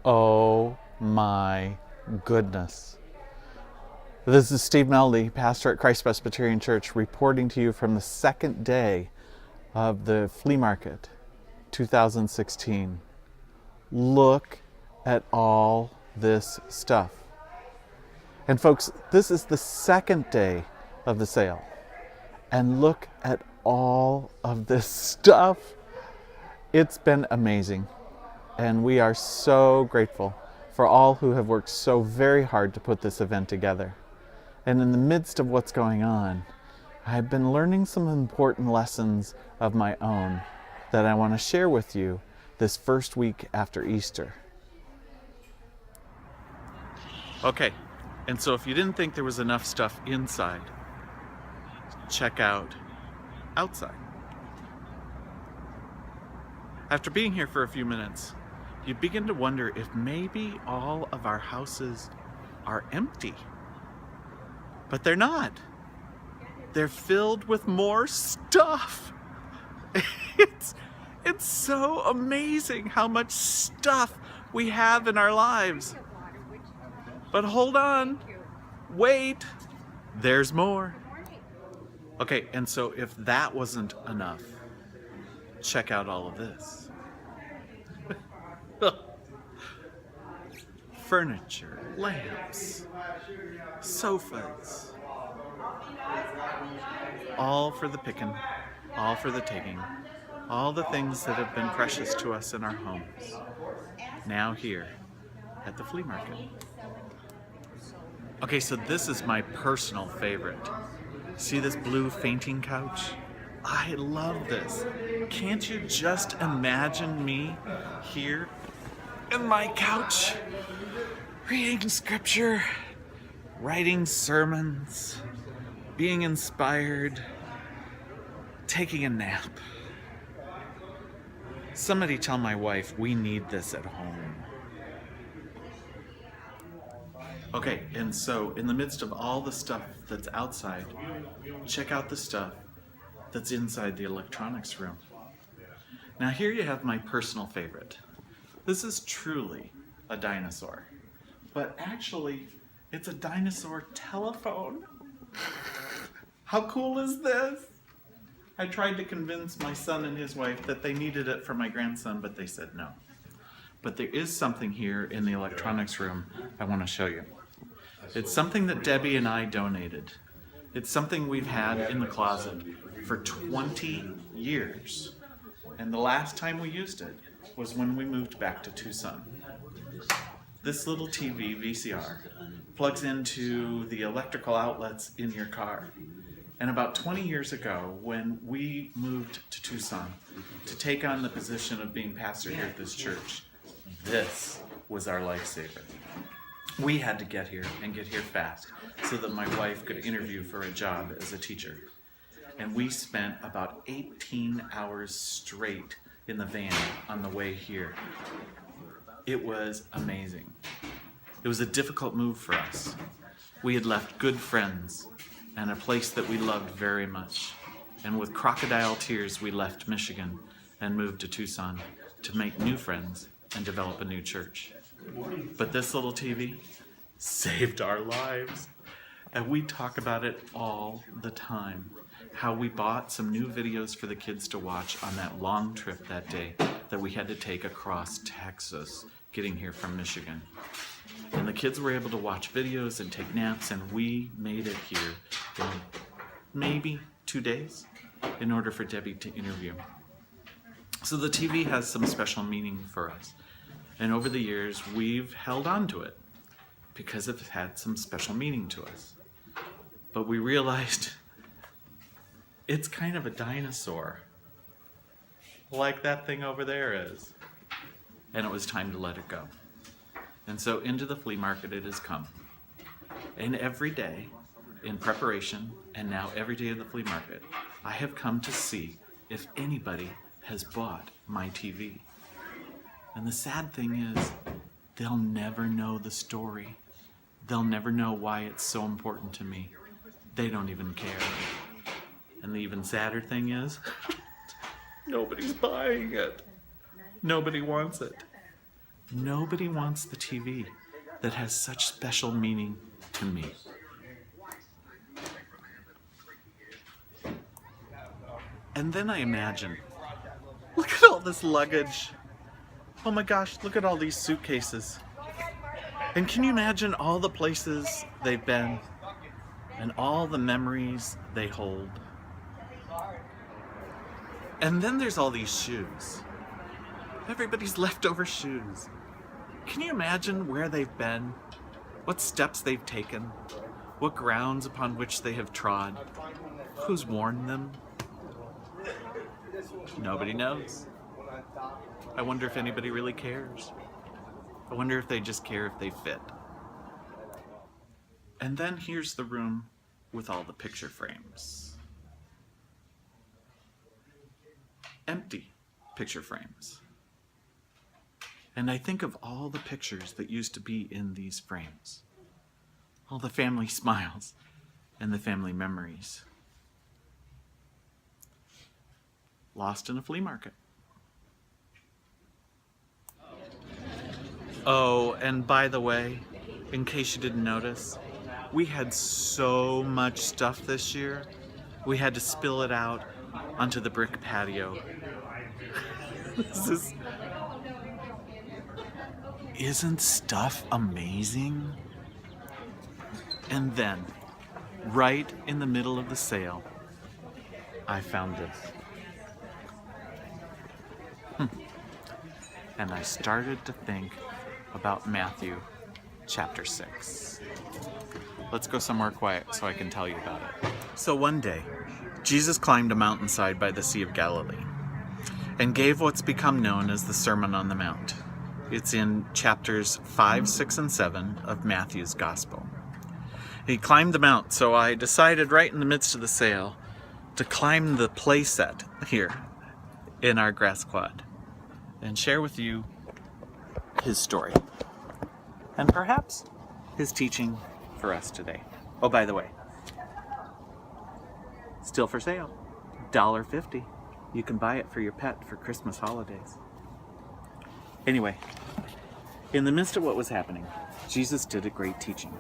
Oh my goodness. This is Steve Meldy, pastor at Christ Presbyterian Church, reporting to you from the second day of the Flea Market 2016. Look at all this stuff. And folks, this is the second day of the sale. And look at all of this stuff. It's been amazing. And we are so grateful for all who have worked so very hard to put this event together. And in the midst of what's going on, I've been learning some important lessons of my own that I want to share with you this first week after Easter. Okay, and so if you didn't think there was enough stuff inside, check out outside. After being here for a few minutes, you begin to wonder if maybe all of our houses are empty. But they're not. They're filled with more stuff. It's so amazing how much stuff we have in our lives. But hold on, wait, there's more. Okay, and so if that wasn't enough, check out all of this. Furniture, lamps, sofas, all for the picking, all for the taking, all the things that have been precious to us in our homes, now here at the flea market. Okay, so this is my personal favorite. See this blue fainting couch? I love this. Can't you just imagine me here in my couch, reading scripture, writing sermons, being inspired, taking a nap? Somebody tell my wife we need this at home. Okay, and so in the midst of all the stuff that's outside, check out the stuff that's inside the electronics room. Now here you have my personal favorite. This is truly a dinosaur, but actually it's a dinosaur telephone. How cool is this? I tried to convince my son and his wife that they needed it for my grandson, but they said no. But there is something here in the electronics room I want to show you. It's something that Debbie and I donated. It's something we've had in the closet for 20 years. And the last time we used it was when we moved back to Tucson. This little TV, VCR, plugs into the electrical outlets in your car. And about 20 years ago, when we moved to Tucson to take on the position of being pastor here at this church, this was our lifesaver. We had to get here and get here fast so that my wife could interview for a job as a teacher. And we spent about 18 hours straight in the van on the way here. It was amazing. It was a difficult move for us. We had left good friends and a place that we loved very much. And with crocodile tears, we left Michigan and moved to Tucson to make new friends and develop a new church. But this little TV saved our lives. And we talk about it all the time. How we bought some new videos for the kids to watch on that long trip that day that we had to take across Texas, getting here from Michigan. And the kids were able to watch videos and take naps, and we made it here in maybe 2 days in order for Debbie to interview. So the TV has some special meaning for us. And over the years, we've held on to it because it had some special meaning to us. But we realized it's kind of a dinosaur, like that thing over there is. And it was time to let it go. And so into the flea market it has come. And every day, in preparation, and now every day of the flea market, I have come to see if anybody has bought my TV. And the sad thing is, they'll never know the story. They'll never know why it's so important to me. They don't even care. And the even sadder thing is, nobody's buying it. Nobody wants it. Nobody wants the TV that has such special meaning to me. And then I imagine, look at all this luggage. Oh my gosh, look at all these suitcases. And can you imagine all the places they've been and all the memories they hold? And then there's all these shoes. Everybody's leftover shoes. Can you imagine where they've been? What steps they've taken? What grounds upon which they have trod? Who's worn them? Nobody knows. I wonder if anybody really cares. I wonder if they just care if they fit. And then here's the room with all the picture frames. Empty picture frames. And I think of all the pictures that used to be in these frames. All the family smiles and the family memories. Lost in a flea market. Oh, and by the way, in case you didn't notice, we had so much stuff this year, we had to spill it out onto the brick patio. Isn't stuff amazing? And then, right in the middle of the sale, I found this. And I started to think about Matthew chapter 6. Let's go somewhere quiet so I can tell you about it. So one day, Jesus climbed a mountainside by the Sea of Galilee and gave what's become known as the Sermon on the Mount. It's in chapters 5, 6, and 7 of Matthew's Gospel. He climbed the mount, so I decided right in the midst of the sale to climb the play set here in our grass quad and share with you his story and perhaps his teaching for us today. Oh, by the way, still for sale, $1.50. You can buy it for your pet for Christmas holidays. Anyway, in the midst of what was happening, Jesus did a great teaching.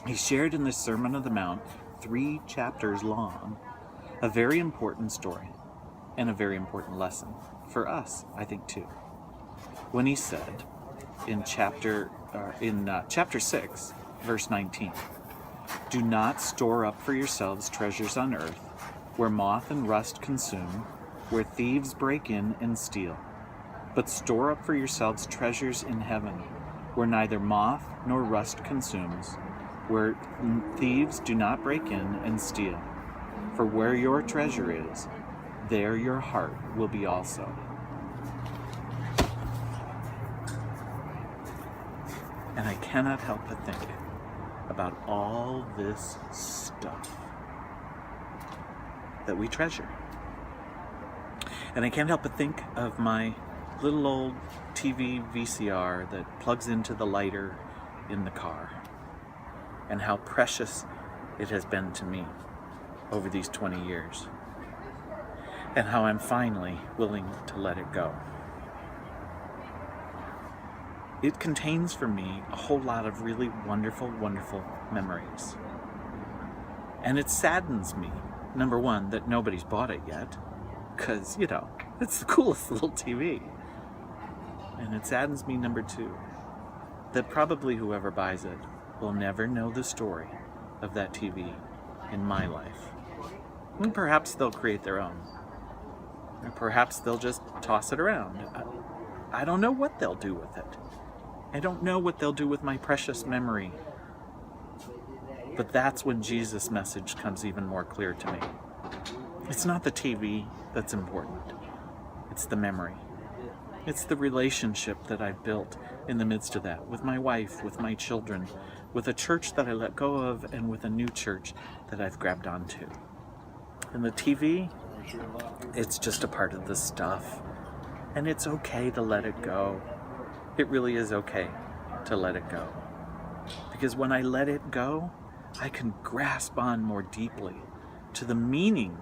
He shared in the Sermon on the Mount, 3 chapters long, a very important story and a very important lesson for us, I think, too. When he said in chapter 6, verse 19, "Do not store up for yourselves treasures on earth, where moth and rust consume, where thieves break in and steal. But store up for yourselves treasures in heaven, where neither moth nor rust consumes, where thieves do not break in and steal. For where your treasure is, there your heart will be also." And I cannot help but think about all this stuff that we treasure. And I can't help but think of my little old TV VCR that plugs into the lighter in the car, and how precious it has been to me over these 20 years, and how I'm finally willing to let it go. It contains for me a whole lot of really wonderful, wonderful memories. And it saddens me, number one, that nobody's bought it yet, because, it's the coolest little TV. And it saddens me, number two, that probably whoever buys it will never know the story of that TV in my life. And perhaps they'll create their own. Or perhaps they'll just toss it around. I don't know what they'll do with it. I don't know what they'll do with my precious memory. But that's when Jesus' message comes even more clear to me. It's not the TV that's important. It's the memory. It's the relationship that I've built in the midst of that, with my wife, with my children, with a church that I let go of, and with a new church that I've grabbed onto. And the TV, it's just a part of the stuff. And it's okay to let it go. It really is okay to let it go. Because when I let it go, I can grasp on more deeply to the meaning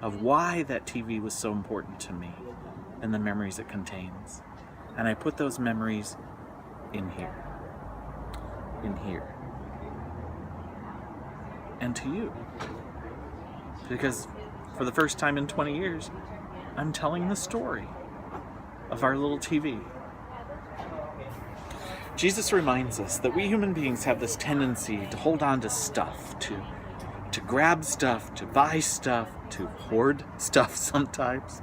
of why that TV was so important to me and the memories it contains. And I put those memories in here. In here. And to you. Because for the first time in 20 years, I'm telling the story of our little TV. Jesus reminds us that we human beings have this tendency to hold on to stuff, to grab stuff, to buy stuff, to hoard stuff sometimes,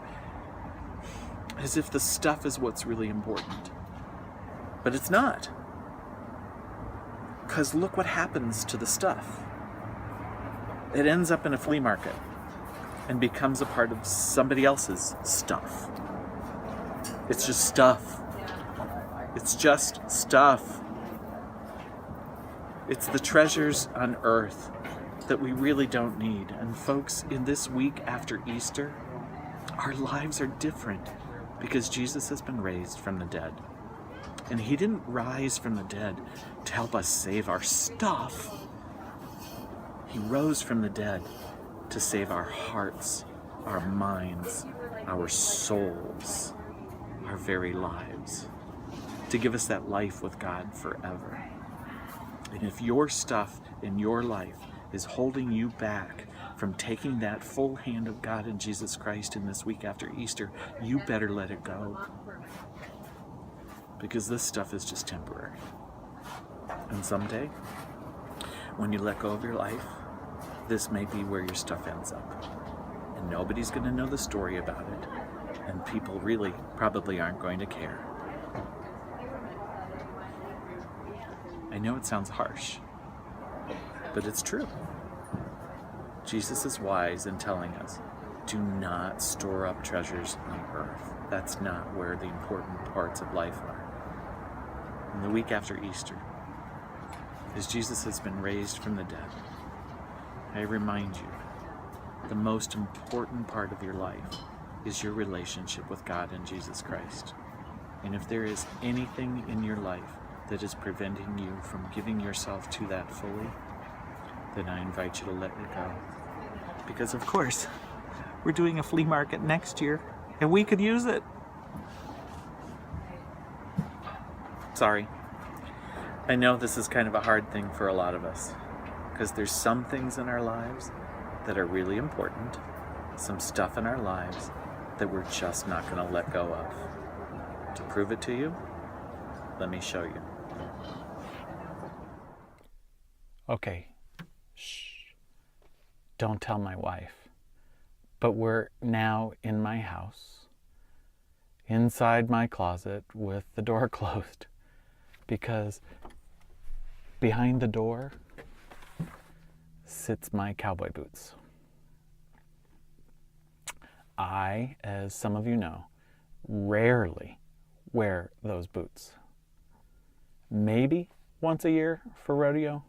as if the stuff is what's really important. But it's not. Because look what happens to the stuff. It ends up in a flea market and becomes a part of somebody else's stuff. It's just stuff. It's just stuff. It's the treasures on earth that we really don't need. And folks, in this week after Easter, our lives are different because Jesus has been raised from the dead. And he didn't rise from the dead to help us save our stuff. He rose from the dead to save our hearts, our minds, our souls, our very lives, to give us that life with God forever. And if your stuff in your life is holding you back from taking that full hand of God and Jesus Christ in this week after Easter, you better let it go. Because this stuff is just temporary. And someday, when you let go of your life, this may be where your stuff ends up. And nobody's going to know the story about it. And people really probably aren't going to care. I know it sounds harsh, but it's true. Jesus is wise in telling us, do not store up treasures on earth. That's not where the important parts of life are. And the week after Easter, as Jesus has been raised from the dead, I remind you, the most important part of your life is your relationship with God and Jesus Christ. And if there is anything in your life that is preventing you from giving yourself to that fully, then I invite you to let it go. Because of course, we're doing a flea market next year, and we could use it. Sorry. I know this is kind of a hard thing for a lot of us, because there's some things in our lives that are really important, some stuff in our lives that we're just not going to let go of. To prove it to you, let me show you. Okay, shh, don't tell my wife, but we're now in my house, inside my closet with the door closed, because behind the door sits my cowboy boots. I, as some of you know, rarely wear those boots. Maybe once a year for rodeo,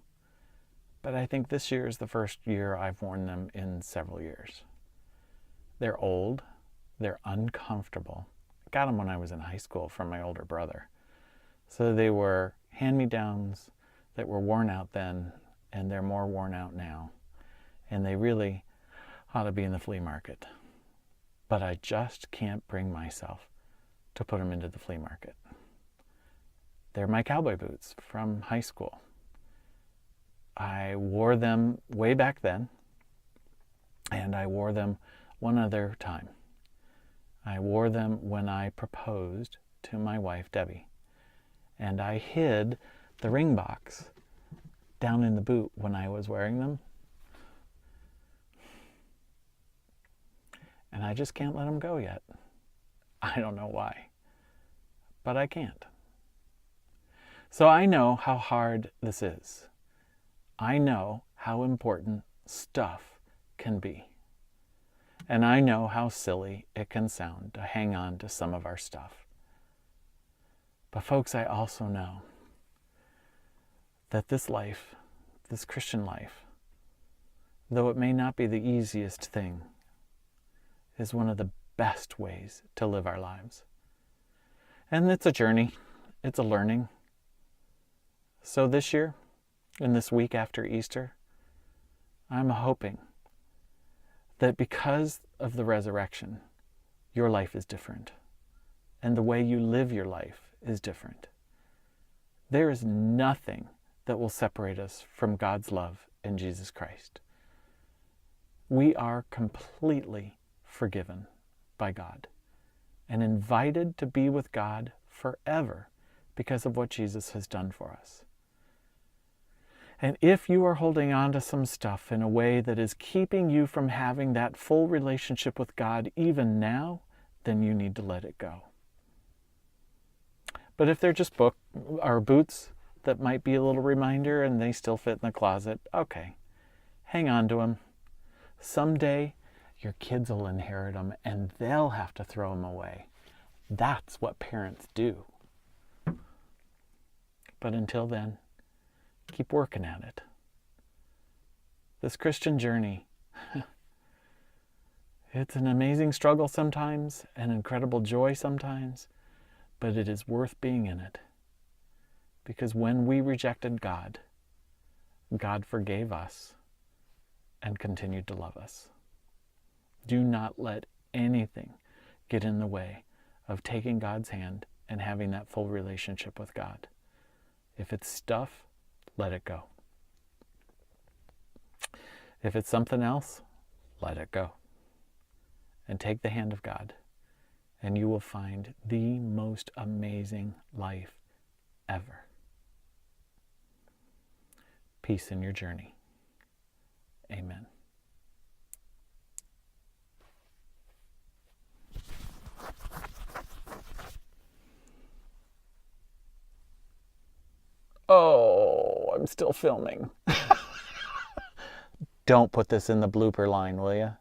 but I think this year is the first year I've worn them in several years. They're old, they're uncomfortable. I got them when I was in high school from my older brother. So they were hand-me-downs that were worn out then, and they're more worn out now. And they really ought to be in the flea market. But I just can't bring myself to put them into the flea market. They're my cowboy boots from high school. I wore them way back then, and I wore them one other time. I wore them when I proposed to my wife, Debbie, and I hid the ring box down in the boot when I was wearing them, and I just can't let them go yet. I don't know why, but I can't. So I know how hard this is. I know how important stuff can be. And I know how silly it can sound to hang on to some of our stuff. But folks, I also know that this life, this Christian life, though it may not be the easiest thing, is one of the best ways to live our lives. And it's a journey. It's a learning. So this year, in this week after Easter, I'm hoping that because of the resurrection, your life is different. and the way you live your life is different. There is nothing that will separate us from God's love in Jesus Christ. We are completely forgiven by God and invited to be with God forever because of what Jesus has done for us. And if you are holding on to some stuff in a way that is keeping you from having that full relationship with God even now, then you need to let it go. But if they're just boots that might be a little reminder and they still fit in the closet, okay, hang on to them. Someday your kids will inherit them and they'll have to throw them away. That's what parents do. But until then, keep working at it. This Christian journey, it's an amazing struggle sometimes, an incredible joy sometimes, but it is worth being in it. Because when we rejected God, God forgave us and continued to love us. Do not let anything get in the way of taking God's hand and having that full relationship with God. If it's stuff, let it go. If it's something else, let it go. And take the hand of God, and you will find the most amazing life ever. Peace in your journey. Amen. Oh, I'm still filming. Don't put this in the blooper line, will you?